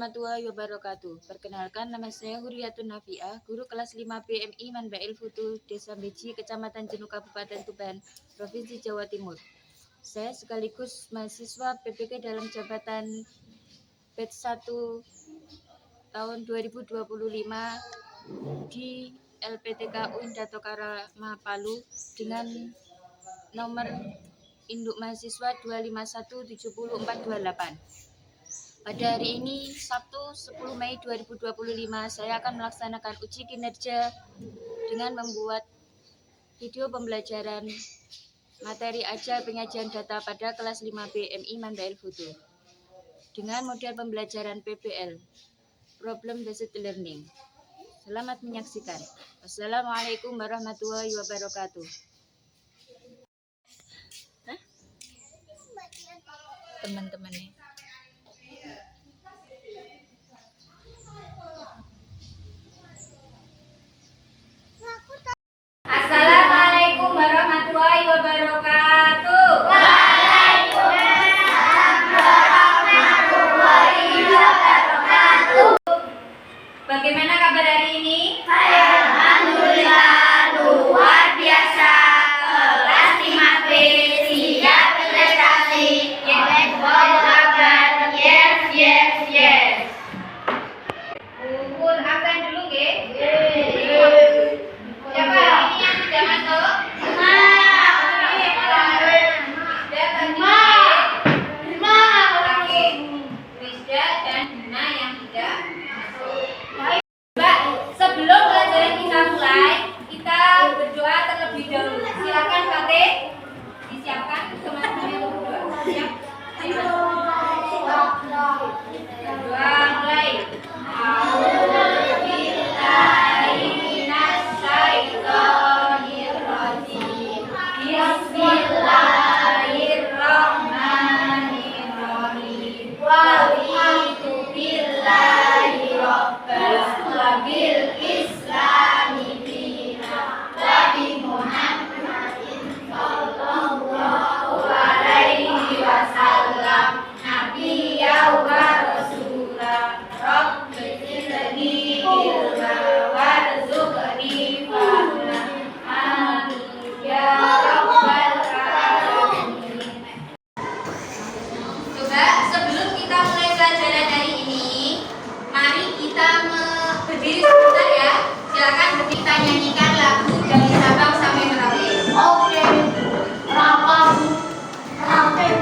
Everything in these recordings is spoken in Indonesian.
warahmatullahi wabarakatuh. Perkenalkan, nama saya Hurriyatun Nafiah, guru kelas 5 PMI Manbail Futu, Desa Beji, Kecamatan Jenuh, Kabupaten Tuban, Provinsi Jawa Timur. Saya sekaligus mahasiswa PPK dalam jabatan batch 1 tahun 2025 di LPTK UIN Dato Karama Palu dengan nomor induk mahasiswa 251700428. Pada hari ini, Sabtu 10 Mei 2025, saya akan melaksanakan uji kinerja dengan membuat video pembelajaran materi ajar penyajian data pada kelas 5 PMI Manbail Futu dengan model pembelajaran PBL, Problem Based Learning. Selamat menyaksikan. Wassalamualaikum warahmatullahi wabarakatuh. Teman-temannya. Assalamualaikum warahmatullahi wabarakatuh. Waalaikumsalam warahmatullahi wabarakatuh. Bagaimana kabar hari ini? Alhamdulillah luar biasa. Kelas 5B siap berprestasi. Yes, kabar. Yes. Kumpul absen dulu, nggih. Siapa hari ini yang tidak masuk? Rizda dan Dina yang tidak masuk. Mbak, sebelum pelajaran kita mulai, kita berdoa terlebih dahulu. Silakan Fatih, disiapkan teman-teman yang berdoa. Siap? Ayo. Berdoa mulai. Bismillahirrahmanirrahim. Raditu billahi rabban wa bil islami dinan wa bi Muhammadin sallallahu alaihi wasallam nabiyyan wa rasulan. Rabbi zidni ilma warzuqni fahma. Amin ya rabbal alamin. Coba sebelum kita mulai pelajaran hari ini, mari kita berdiri sebentar ya. Silakan kita nyanyikan lagu dari Sabang sampai Merauke. Oke, rapam, rapem,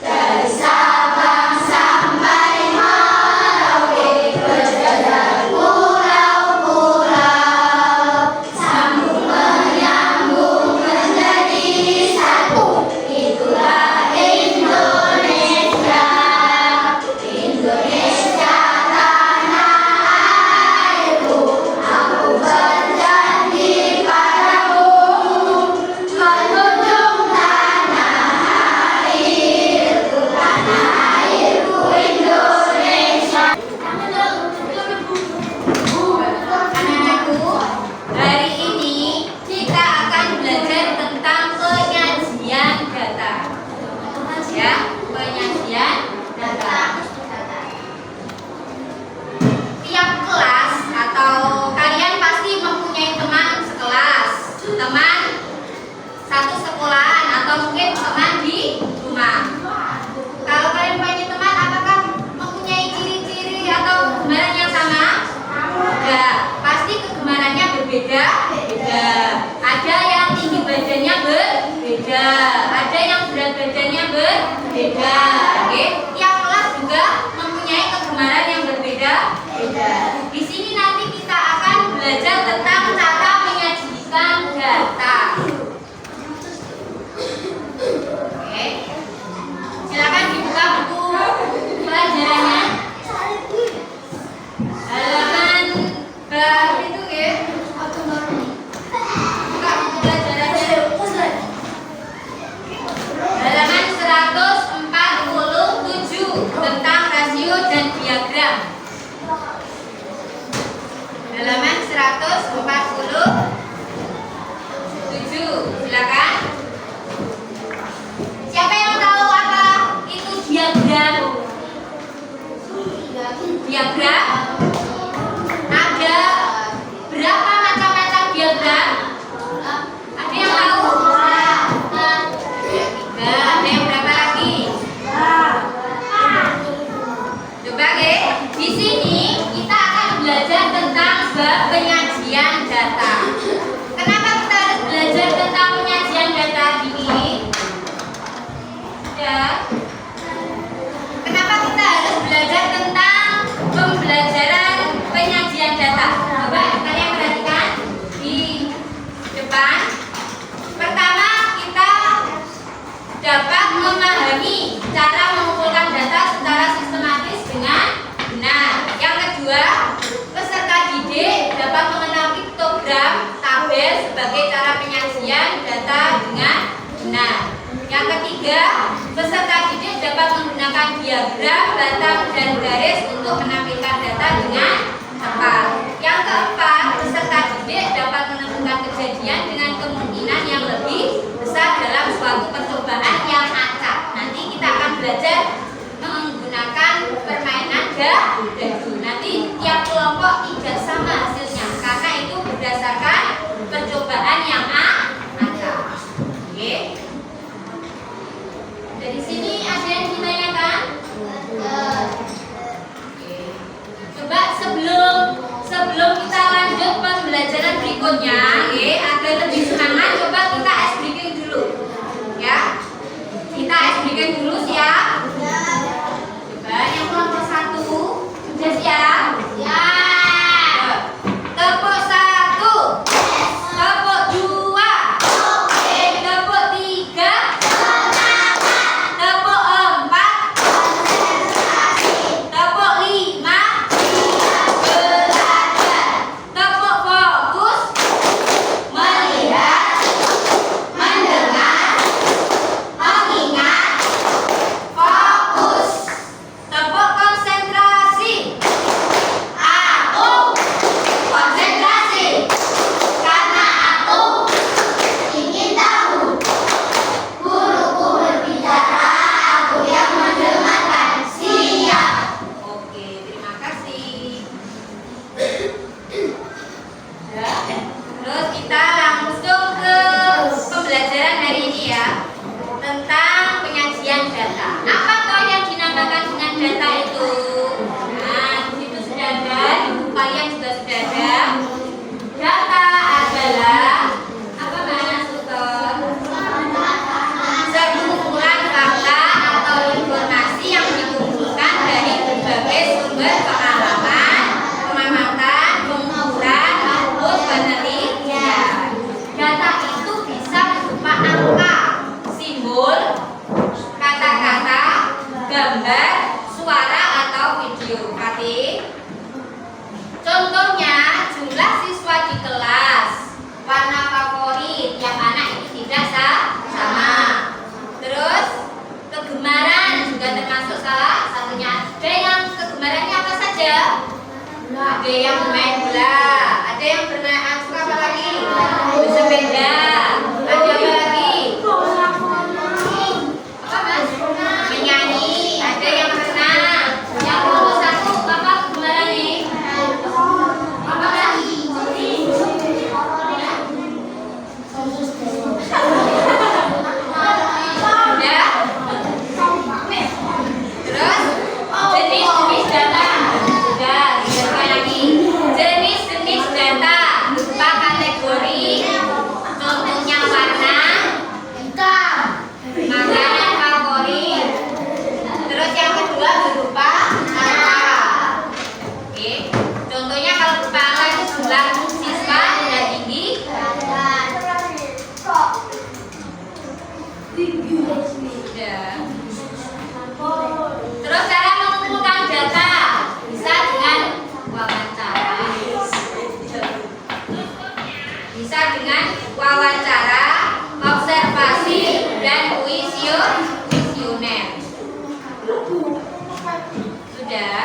dari Sabang sampai Merauke, berjajar pulau-pulau, sambung menyambung menjadi satu. Itulah Indonesia, Indonesia tanah airku. Aku berjanji padamu, menunjuk tanah airku Indonesia. Anak-anakku, hari ini kita akan belajar tentang penyajian data. Ya, penyajian data. Tiap kelas atau kalian pasti mempunyai teman sekelas, teman satu sekolahan atau mungkin teman di rumah. Kalau kalian punya teman, apakah mempunyai ciri-ciri atau kegemaran yang sama? Enggak, pasti kegemarannya berbeda. Ada yang tinggi badannya berbeda, ada yang berat badannya berbeda. Oke, tiap kelas juga mempunyai kegemaran yang berbeda. Di sini nanti kita akan belajar tentang cara menyajikan data. Oke, silakan dibuka buku pelajarannya. Halaman berapa itu ya? Buka buku pelajarannya. Halaman 147 tentang rasio dan diagram. Halaman 147. Silakan. Siapa yang tahu apa belajar tentang bab penyajian data. Kenapa kita harus belajar tentang penyajian data ini? Ya. Kenapa kita harus belajar tentang pembelajaran penyajian data? Coba kalian perhatikan di depan. Pertama, kita dapat memahami cara mengumpulkan data secara sistematis dengan benar. Yang kedua, peserta didik dapat mengenal piktogram, tabel sebagai cara penyajian data dengan benar. Yang ketiga, peserta didik dapat menggunakan diagram, batang, dan garis untuk menampilkan data dengan tepat. Yang keempat, peserta didik dapat menemukan kejadian dengan kemungkinan yang lebih besar dalam suatu percobaan yang acak. Nanti kita akan belajar menggunakan permainan dadu. Nanti tiap kelompok tidak sama hasilnya karena itu berdasarkan percobaan yang acak. Oke. Dari sini ada yang ditanyakan? Coba sebelum kita lanjut pembelajaran berikutnya, agar lebih semangat, coba kita ice breaking dulu, ya. Kita ice breaking dulu, siap? Coba yang kelompok 1 sudah siap? Siap. Tepuk 1, tepuk 2, tepuk 3, tepuk 4, tepuk 5, belajar, tepuk fokus, melihat, mendengar, mengingat, fokus, tepuk konsentrasi. Aku konsentrasi karena aku ingin tahu. Guruku berbicara, aku yang mendengarkan. Siap. Oke, terima kasih. Ya. Terus kita langsung ke pembelajaran hari ini ya, tentang penyajian data. Apa toh yang dinamakan dengan data itu? Nah, di situ sudah ada, di buku kalian juga sudah ada. Data adalah apa makna Sultan? Sekumpulan fakta atau informasi yang dikumpulkan dari berbagai sumber pengalaman, pengamatan, pengukuran, maupun penelitian. Data itu bisa berupa angka, simbol, kata-kata, gambar, suara, atau video. Perhati. Contohnya jumlah siswa di kelas, warna favorit yang anak ini tidak sama. Terus kegemaran juga termasuk salah satunya. Ada yang kegemarannya apa saja? Ada yang bermain bola, ada yang bermain suka apa lagi? Bersepeda. Ada apa lagi? Apa mas? Menyanyi. Ada yang berenang. Yang nomor 1 apa kegemarannya? Apa lagi? Ya. Terus jenis-jenis data. Sudah, sekali lagi. Jenis-jenis data berupa kategori. Contohnya warna, makanan favorit. Terus yang kedua berupa angka. Oke. Contohnya kalau berupa angka itu jumlah siswa dan tinggi. Sudah. Terus cara mengumpulkan data bisa dengan wawancara. Bisa dengan wawancara, observasi, dan kuesioner. Sudah.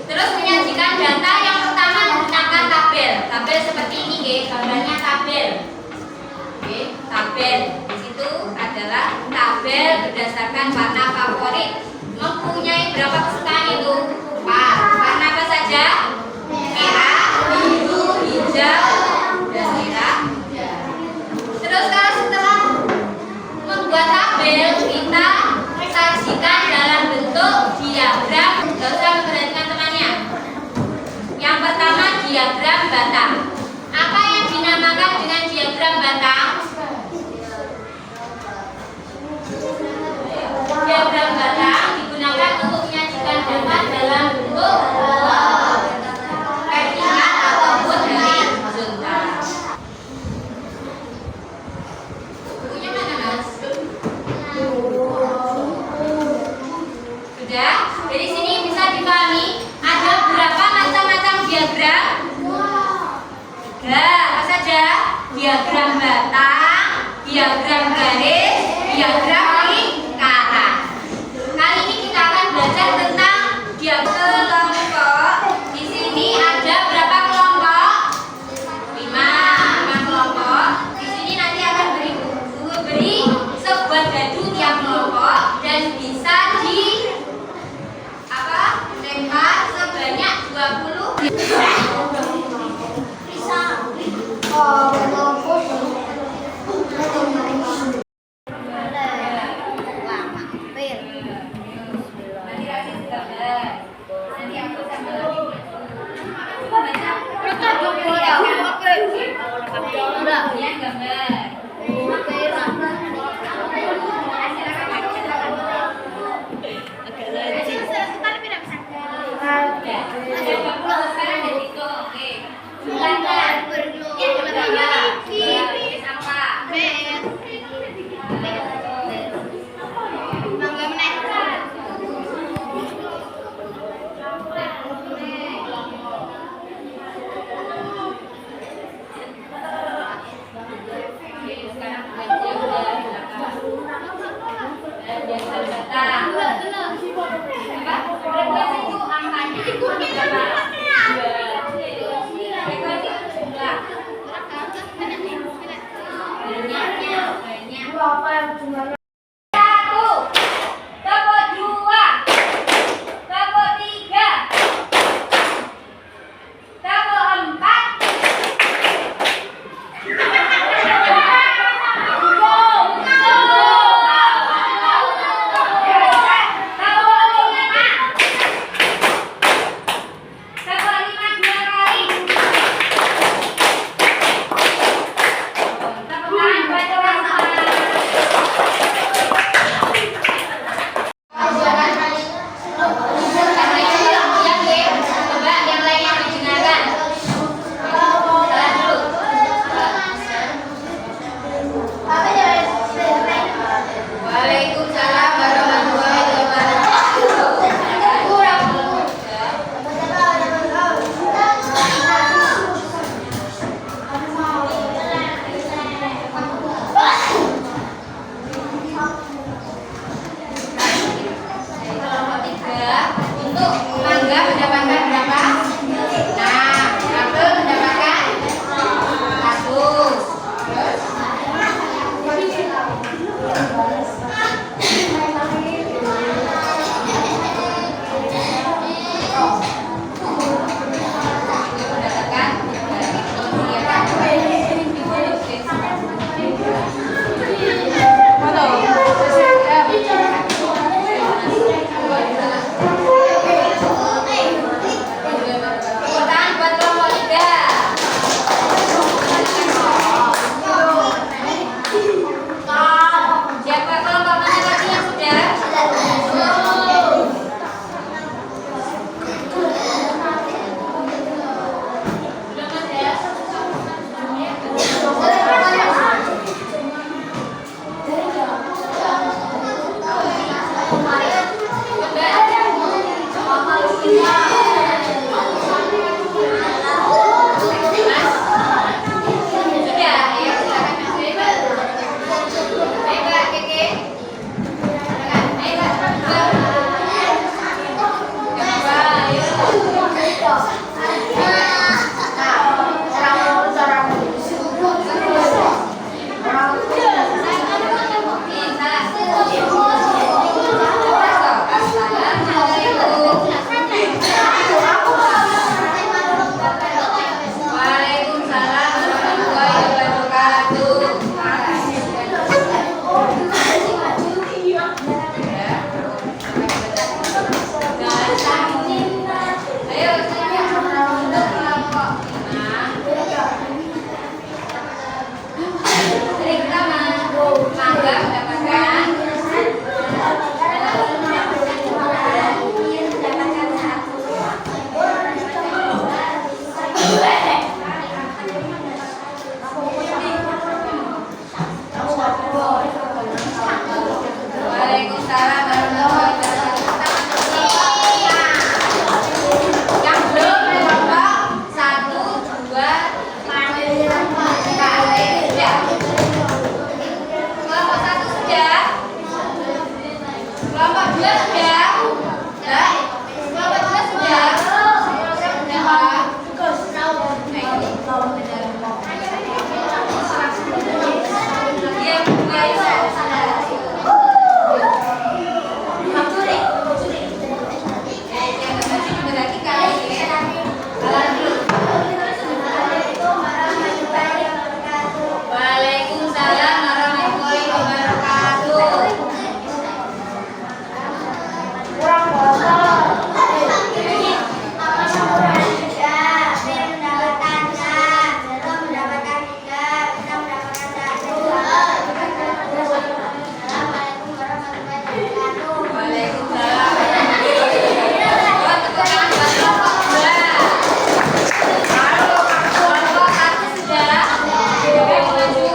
Terus menyajikan data yang pertama menggunakan tabel. Tabel seperti ini, gambarnya tabel. Oke, tabel. Di situ adalah tabel berdasarkan warna favorit. Mempunyai berapa kesukaan itu? 4. Warna apa saja? Merah, biru, hijau, dan merah. Terus kalau setelah membuat tabel, kita sajikan dalam bentuk diagram. Gak usah memperhatikan temannya. diagram batang. Apa yang dinamakan dengan diagram batang? Diagram batang digunakan untuk menyajikan data dalam bentuk vertikal ataupun horizontal. Bukunya mana, Mas? Sudah? Dari sini bisa dipahami ada berapa macam-macam diagram? Tiga. Apa saja? Diagram batang, diagram garis, diagram lingkaran. Kali ini kita akan belajar tentang diagram kelompok. Di sini ada berapa kelompok? 5 kelompok. Di sini nanti akan beri sebuah dadu tiap kelompok dan bisa lempar sebanyak 20. Sekarang dari itu, oke. Silakan. Waalaikumsalam warahmatullahi wabarakatuh. Yang belum kelompok 1, 2, 3. Kelompok 1 sudah. Kelompok 2 sudah. Sudah. Kelompok 2 sudah. Sudah, Pak. Yang kedua itu Waalaikumsalam warahmatullahi wabarakatuh. Waalaikumsalam. Oh, tepuk tangan buat kelompok 2. Kelompok 1 sudah. Oke, maju.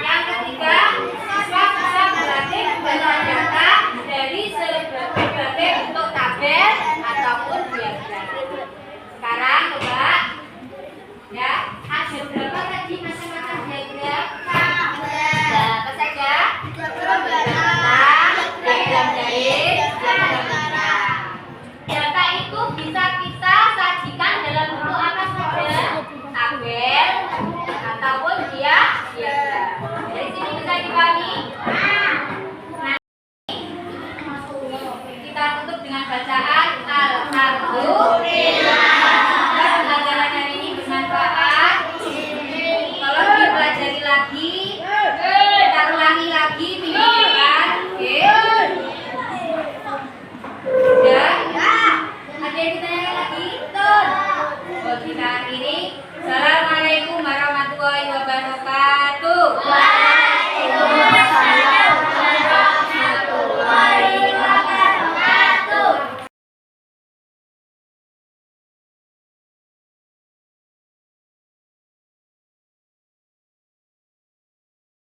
Yang ketiga, siswa bisa berlatih membaca data dari berbagai bentuk tabel ataupun diagram. Sekarang coba ya, ada berapa tadi macam-macam diagram? Apa saja? Diagram garis, diagram lingkaran. Data itu bisa kita sajikan dalam bentuk apa saja? Tabel ataupun diagram. Dari sini bisa dipahami? Kita tutup dengan bacaan Alhamdulillah. Pelajaran hari ini bermanfaat. Tolong dipelajari lagi. Kita ulangi lagi minggu depan. Oke? Sudah? Ada yang ditanyakan lagi? Oh, kita akhiri. Assalamualaikum warahmatullahi wabarakatuh.